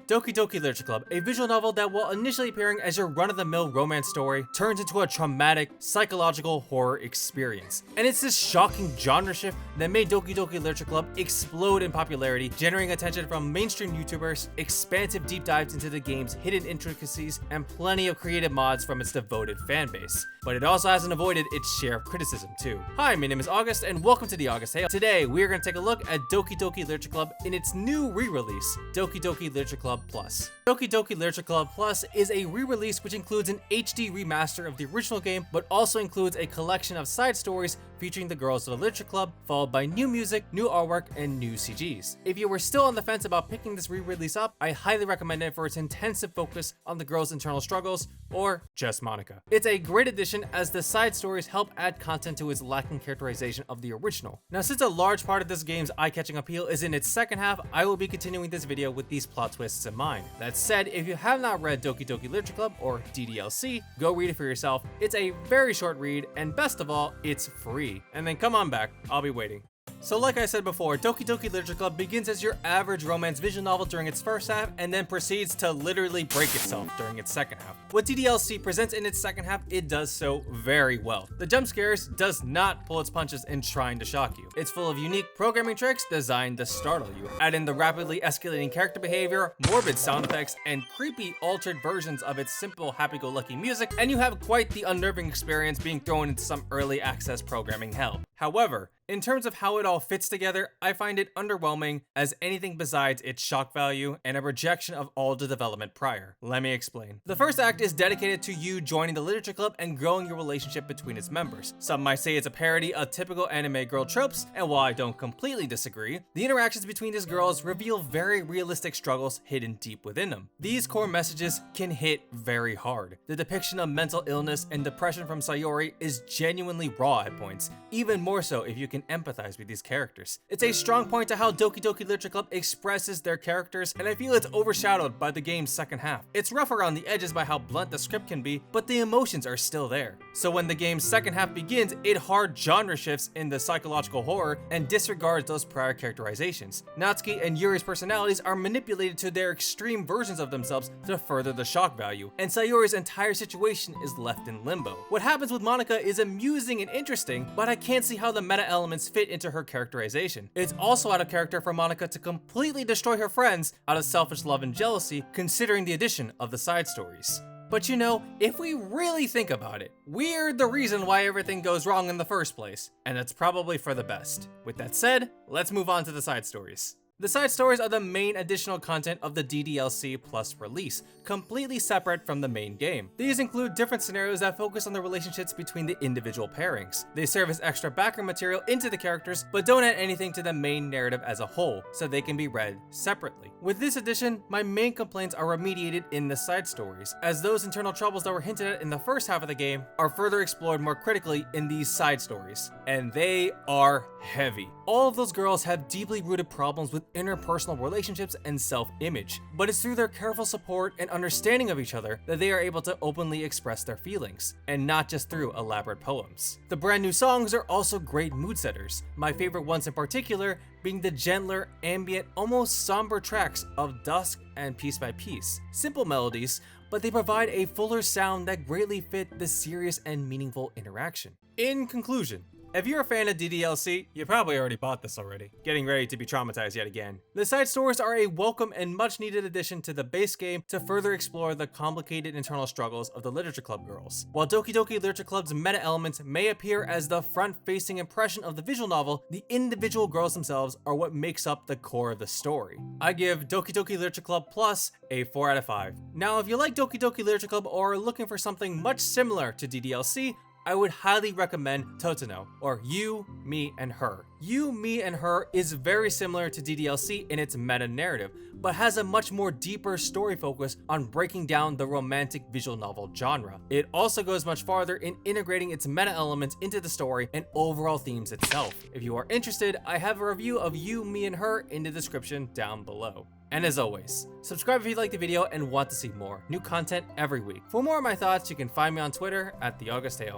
Doki Doki Literature Club, a visual novel that, while initially appearing as your run-of-the-mill romance story, turns into a traumatic, psychological horror experience. And it's this shocking genre shift that made Doki Doki Literature Club explode in popularity, generating attention from mainstream YouTubers, expansive deep dives into the game's hidden intricacies, and plenty of creative mods from its devoted fanbase. But it also hasn't avoided its share of criticism too. Hi, my name is August, and welcome to the August Tale. Today, we are going to take a look at Doki Doki Literature Club in its new re-release, Doki Doki Literature Club Plus. Doki Doki Literature Club Plus is a re-release which includes an HD remaster of the original game, but also includes a collection of side stories featuring the girls of the Literature Club, followed by new music, new artwork, and new CGs. If you were still on the fence about picking this re-release up, I highly recommend it for its intensive focus on the girls' internal struggles, or just Monica. It's a great addition as the side stories help add content to its lacking characterization of the original. Now, since a large part of this game's eye-catching appeal is in its second half, I will be continuing this video with these plot twists in mind. That said, if you have not read Doki Doki Literature Club, or DDLC, go read it for yourself. It's a very short read, and best of all, it's free. And then come on back, I'll be waiting. So like I said before, Doki Doki Literature Club begins as your average romance visual novel during its first half, and then proceeds to literally break itself during its second half. What DDLC presents in its second half, it does so very well. The jump scares does not pull its punches in trying to shock you. It's full of unique programming tricks designed to startle you. Add in the rapidly escalating character behavior, morbid sound effects, and creepy altered versions of its simple happy-go-lucky music, and you have quite the unnerving experience being thrown into some early access programming hell. However, in terms of how it all fits together, I find it underwhelming as anything besides its shock value and a rejection of all the development prior. Let me explain. The first act is dedicated to you joining the Literature Club and growing your relationship between its members. Some might say it's a parody of typical anime girl tropes, and while I don't completely disagree, the interactions between these girls reveal very realistic struggles hidden deep within them. These core messages can hit very hard. The depiction of mental illness and depression from Sayori is genuinely raw at points, even more so if you can empathize with these characters. It's a strong point to how Doki Doki Literature Club expresses their characters, and I feel it's overshadowed by the game's second half. It's rough around the edges by how blunt the script can be, but the emotions are still there. So when the game's second half begins, it hard genre shifts in the psychological horror and disregards those prior characterizations. Natsuki and Yuri's personalities are manipulated to their extreme versions of themselves to further the shock value, and Sayori's entire situation is left in limbo. What happens with Monica is amusing and interesting, but I can't see how the meta elements fit into her characterization. It's also out of character for Monica to completely destroy her friends out of selfish love and jealousy, considering the addition of the side stories. But you know, if we really think about it, we're the reason why everything goes wrong in the first place, and it's probably for the best. With that said, let's move on to the side stories. The side stories are the main additional content of the DDLC Plus release, completely separate from the main game. These include different scenarios that focus on the relationships between the individual pairings. They serve as extra background material into the characters, but don't add anything to the main narrative as a whole, so they can be read separately. With this addition, my main complaints are remediated in the side stories, as those internal troubles that were hinted at in the first half of the game are further explored more critically in these side stories, and they are heavy. All of those girls have deeply rooted problems with interpersonal relationships and self-image, but it's through their careful support and understanding of each other that they are able to openly express their feelings, and not just through elaborate poems. The brand new songs are also great mood setters, my favorite ones in particular being the gentler, ambient, almost somber tracks of Dusk and Piece by Piece. Simple melodies, but they provide a fuller sound that greatly fit the serious and meaningful interaction. In conclusion, if you're a fan of DDLC, you probably already bought this already, getting ready to be traumatized yet again. The side stories are a welcome and much needed addition to the base game to further explore the complicated internal struggles of the Literature Club girls. While Doki Doki Literature Club's meta elements may appear as the front-facing impression of the visual novel, the individual girls themselves are what makes up the core of the story. I give Doki Doki Literature Club Plus a 4 out of 5. Now, if you like Doki Doki Literature Club or are looking for something much similar to DDLC, I would highly recommend Totino, or You, Me, and Her. You, Me, and Her is very similar to DDLC in its meta-narrative, but has a much more deeper story focus on breaking down the romantic visual novel genre. It also goes much farther in integrating its meta elements into the story and overall themes itself. If you are interested, I have a review of You, Me, and Her in the description down below. And as always, subscribe if you liked the video and want to see more. New content every week. For more of my thoughts, you can find me on Twitter at TheAugustTale.